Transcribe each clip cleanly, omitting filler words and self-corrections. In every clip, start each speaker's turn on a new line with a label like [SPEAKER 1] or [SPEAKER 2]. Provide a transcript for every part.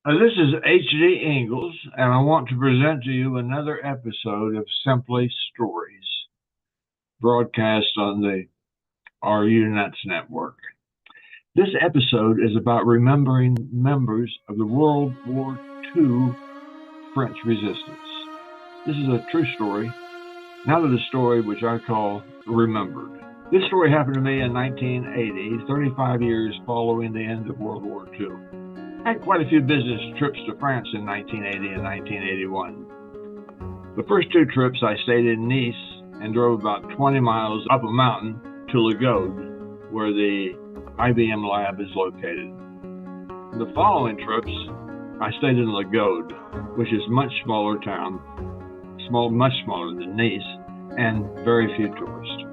[SPEAKER 1] This is H.D. Ingles, and I want to present to you another episode of Simply Stories, broadcast on the RU Nuts Network. This episode is about remembering members of the World War II French resistance. This is a true story, now to the story which I call Remembered. This story happened to me in 1980, 35 years following the end of World War II. I had quite a few business trips to France in 1980 and 1981. The first two trips I stayed in Nice and drove about 20 miles up a mountain to Le Gaude, where the IBM lab is located. The following trips, I stayed in Le Gaude, which is a much smaller town, much smaller than Nice, and very few tourists.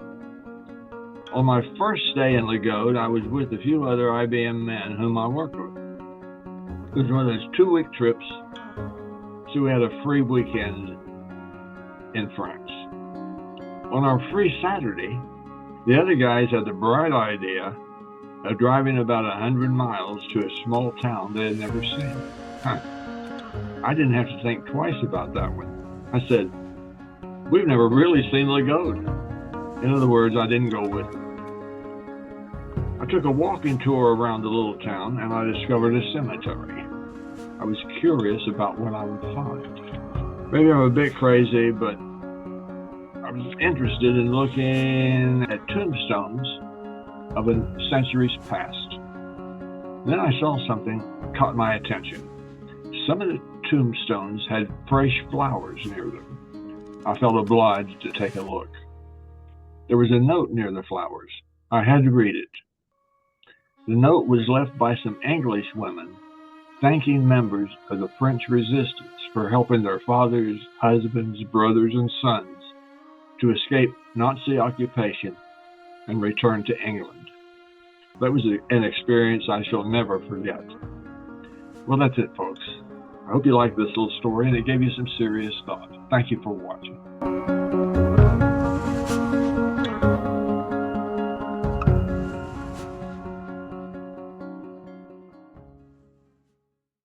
[SPEAKER 1] On my first stay in Le Gaude, I was with a few other IBM men whom I worked with. It was one of those 2-week trips, so we had a free weekend in France. On our free Saturday, the other guys had the bright idea of driving about 100 miles to a small town they had never seen. I didn't have to think twice about that one. I said, "We've never really seen Le Gaude." In other words, I didn't go with them. I took a walking tour around the little town and I discovered a cemetery. I was curious about what I would find. Maybe I'm a bit crazy, but I was interested in looking at tombstones of a centuries past. Then I saw something that caught my attention. Some of the tombstones had fresh flowers near them. I felt obliged to take a look. There was a note near the flowers. I had to read it. The note was left by some English women thanking members of the French resistance for helping their fathers, husbands, brothers, and sons to escape Nazi occupation and return to England. That was an experience I shall never forget. Well, that's it, folks. I hope you liked this little story and it gave you some serious thought. Thank you for watching.